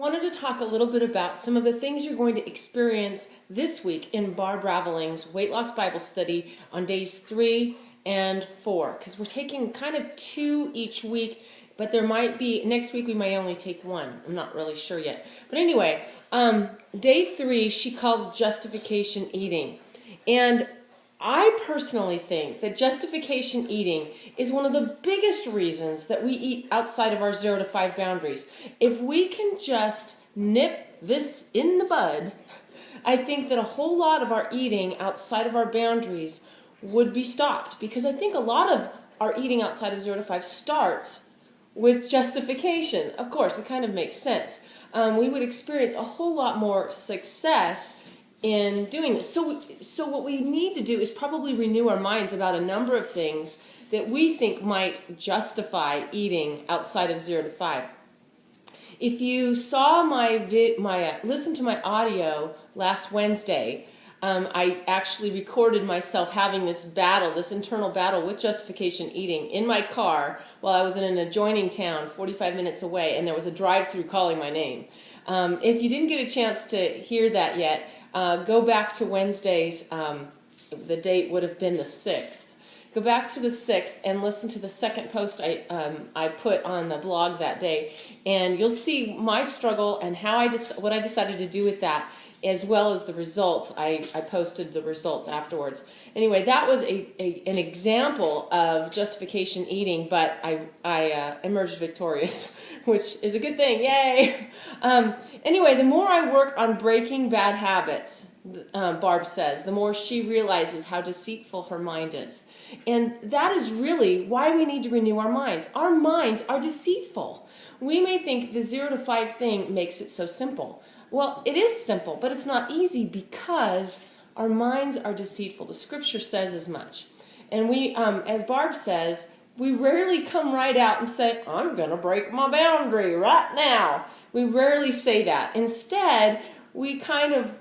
I wanted to talk a little bit about some of the things you're going to experience this week in Barb Raveling's Weight Loss Bible Study on days 3 and 4, because we're taking kind of 2 each week, but there might be, next week we may only take 1. I'm not really sure yet. But anyway, day 3 she calls justification eating. And I personally think that justification eating is one of the biggest reasons that we eat outside of our 0 to 5 boundaries. If we can just nip this in the bud, I think that a whole lot of our eating outside of our boundaries would be stopped. Because I think a lot of our eating outside of 0 to 5 starts with justification. Of course, it kind of makes sense. We would experience a whole lot more success in doing this. So what we need to do is probably renew our minds about a number of things that we think might justify eating outside of 0 to 5. If you saw listen to my audio last Wednesday, I actually recorded myself having this internal battle with justification eating in my car while I was in an adjoining town 45 minutes away, and there was a drive-through calling my name. If you didn't get a chance to hear that yet, go back to Wednesday's, the date would have been the 6th. Go back to the 6th and listen to the second post I put on the blog that day, and you'll see my struggle and what I decided to do with that, as well as the results. I posted the results afterwards. Anyway, that was an example of justification eating, but I emerged victorious, which is a good thing. Yay! Anyway, the more I work on breaking bad habits, Barb says, the more she realizes how deceitful her mind is. And that is really why we need to renew our minds. Our minds are deceitful. We may think the 0 to 5 thing makes it so simple. Well, it is simple, but it's not easy because our minds are deceitful. The scripture says as much. And we, as Barb says, we rarely come right out and say, I'm going to break my boundary right now. We rarely say that. Instead, we kind of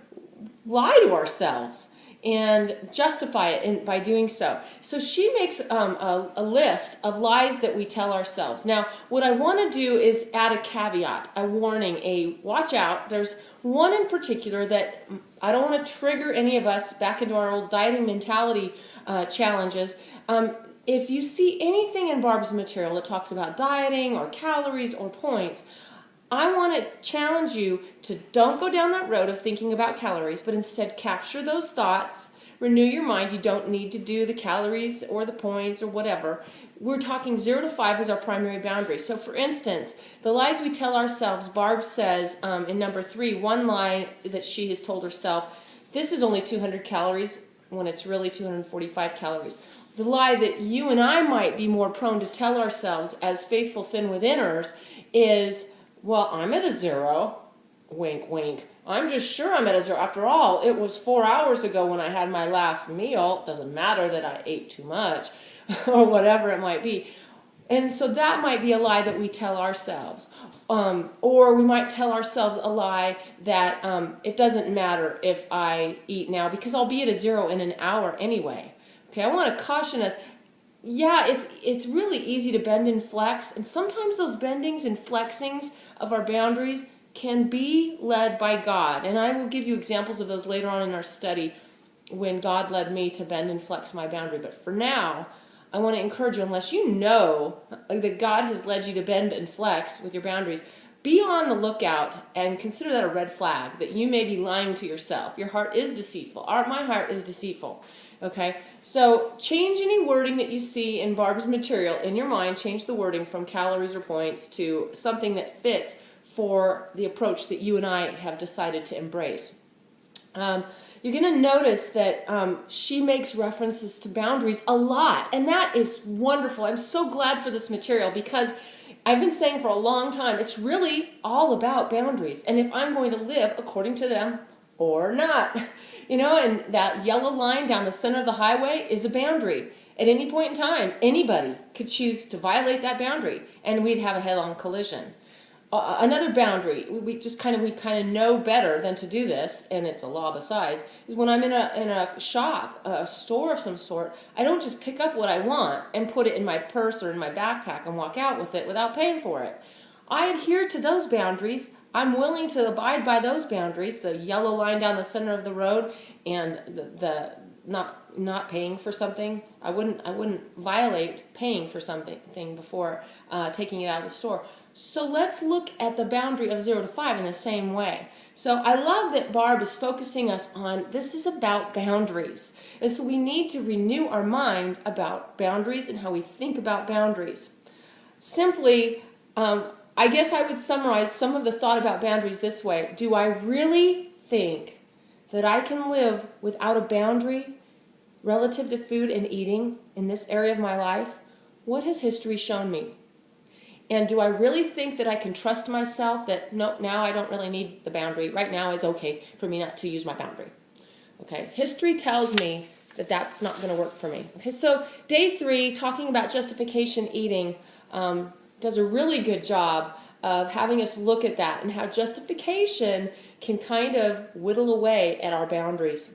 lie to ourselves and justify it by doing so. So she makes a list of lies that we tell ourselves. Now, what I want to do is add a caveat, a warning, a watch out. There's one in particular that I don't want to trigger any of us back into our old dieting mentality challenges. If you see anything in Barb's material that talks about dieting or calories or points, I want to challenge you to don't go down that road of thinking about calories, but instead capture those thoughts, renew your mind. You don't need to do the calories or the points or whatever. We're talking 0 to 5 as our primary boundary. So for instance, the lies we tell ourselves, Barb says in number 3, one lie that she has told herself, this is only 200 calories when it's really 245 calories. The lie that you and I might be more prone to tell ourselves as faithful thin withiners is, well, I'm at a 0, wink, wink. I'm just sure I'm at a 0. After all, it was 4 hours ago when I had my last meal. It doesn't matter that I ate too much or whatever it might be. And so that might be a lie that we tell ourselves. Or we might tell ourselves a lie that it doesn't matter if I eat now because I'll be at a 0 in an hour anyway. Okay, I want to caution us. Yeah, it's really easy to bend and flex, and sometimes those bendings and flexings of our boundaries can be led by God. And I will give you examples of those later on in our study when God led me to bend and flex my boundary. But for now, I want to encourage you, unless you know that God has led you to bend and flex with your boundaries, be on the lookout and consider that a red flag, that you may be lying to yourself. Your heart is deceitful. My heart is deceitful. Okay, so change any wording that you see in Barb's material in your mind. Change the wording from calories or points to something that fits for the approach that you and I have decided to embrace. You're going to notice that she makes references to boundaries a lot, and that is wonderful. I'm so glad for this material because I've been saying for a long time, it's really all about boundaries, and if I'm going to live according to them or not. And that yellow line down the center of the highway is a boundary. At any point in time, anybody could choose to violate that boundary, and we'd have a head-on collision. Another boundary, we kind of know better than to do this, and it's a law besides, is when I'm in a shop, a store of some sort, I don't just pick up what I want and put it in my purse or in my backpack and walk out with it without paying for it. I adhere to those boundaries I'm willing to abide by those boundaries, the yellow line down the center of the road and the not paying for something. I wouldn't violate paying for something before taking it out of the store. So let's look at the boundary of 0 to 5 in the same way. So I love that Barb is focusing us on this is about boundaries. And so we need to renew our mind about boundaries and how we think about boundaries. Simply, I guess I would summarize some of the thought about boundaries this way. Do I really think that I can live without a boundary relative to food and eating in this area of my life? What has history shown me? And do I really think that I can trust myself that, no, now I don't really need the boundary. Right now is okay for me not to use my boundary. Okay, history tells me that that's not going to work for me. Okay, so day 3, talking about justification eating, does a really good job of having us look at that and how justification can kind of whittle away at our boundaries.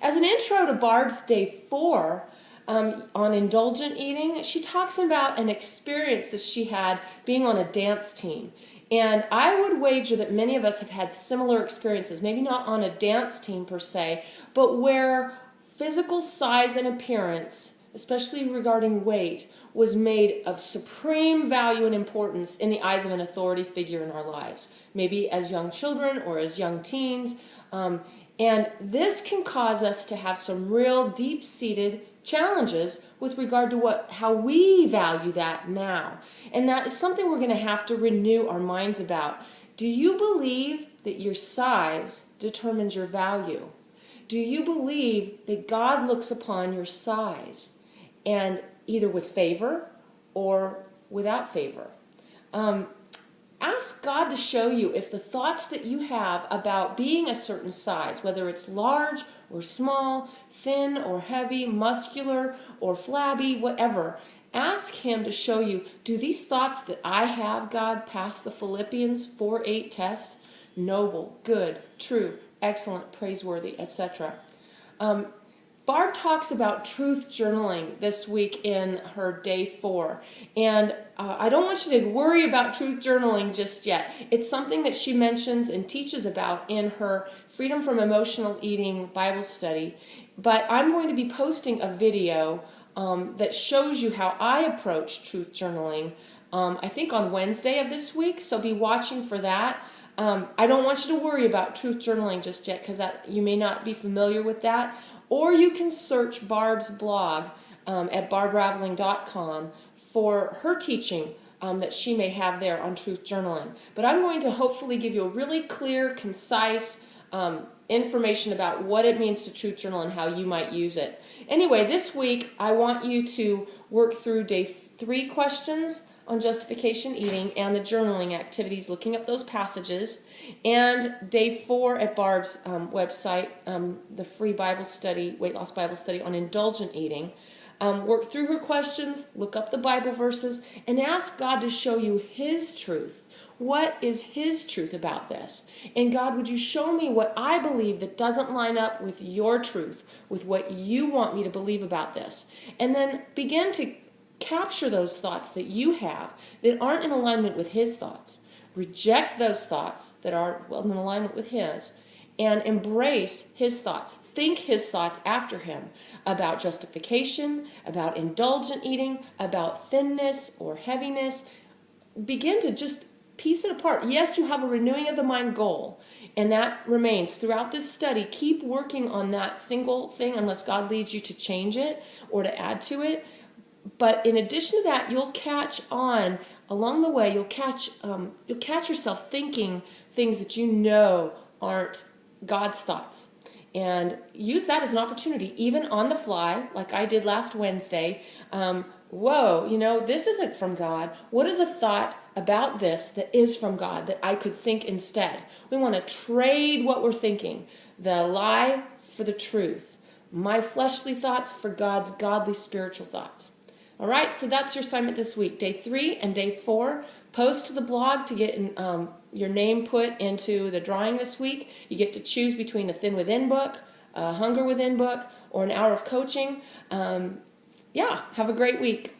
As an intro to Barb's day 4, on indulgent eating, she talks about an experience that she had being on a dance team. And I would wager that many of us have had similar experiences, maybe not on a dance team per se, but where physical size and appearance, especially regarding weight, was made of supreme value and importance in the eyes of an authority figure in our lives, maybe as young children or as young teens. And this can cause us to have some real deep-seated challenges with regard to how we value that now. And that is something we're going to have to renew our minds about. Do you believe that your size determines your value? Do you believe that God looks upon your size and either with favor or without favor? Ask God to show you if the thoughts that you have about being a certain size, whether it's large or small, thin or heavy, muscular or flabby, whatever, ask Him to show you, do these thoughts that I have, God, pass the Philippians 4:8 test? Noble, good, true, excellent, praiseworthy, etc. Barb talks about truth journaling this week in her day 4. And I don't want you to worry about truth journaling just yet. It's something that she mentions and teaches about in her Freedom from Emotional Eating Bible study. But I'm going to be posting a video that shows you how I approach truth journaling, I think on Wednesday of this week. So be watching for that. I don't want you to worry about truth journaling just yet because you may not be familiar with that. Or you can search Barb's blog at barbraveling.com for her teaching that she may have there on truth journaling. But I'm going to hopefully give you a really clear, concise information about what it means to truth journal and how you might use it. Anyway, this week I want you to work through day 3 questions on justification eating and the journaling activities, looking up those passages, and day 4 at Barb's website, the free Bible study, weight loss Bible study on indulgent eating. Work through her questions, look up the Bible verses, and ask God to show you His truth. What is His truth about this? And God, would you show me what I believe that doesn't line up with your truth, with what you want me to believe about this? And then begin to capture those thoughts that you have that aren't in alignment with His thoughts. Reject those thoughts that are in alignment with His and embrace His thoughts. Think His thoughts after Him about justification, about indulgent eating, about thinness or heaviness. Begin to just piece it apart. Yes, you have a renewing of the mind goal, and that remains throughout this study. Keep working on that single thing unless God leads you to change it or to add to it. But in addition to that, you'll catch on along the way. You'll catch yourself thinking things that you know aren't God's thoughts, and use that as an opportunity, even on the fly, like I did last Wednesday. Whoa, this isn't from God. What is a thought about this that is from God that I could think instead? We want to trade what we're thinking, the lie for the truth, my fleshly thoughts for God's godly spiritual thoughts. All right, so that's your assignment this week. Day 3 and day 4, post to the blog to get your name put into the drawing this week. You get to choose between a Thin Within book, a Hunger Within book, or an hour of coaching. Have a great week.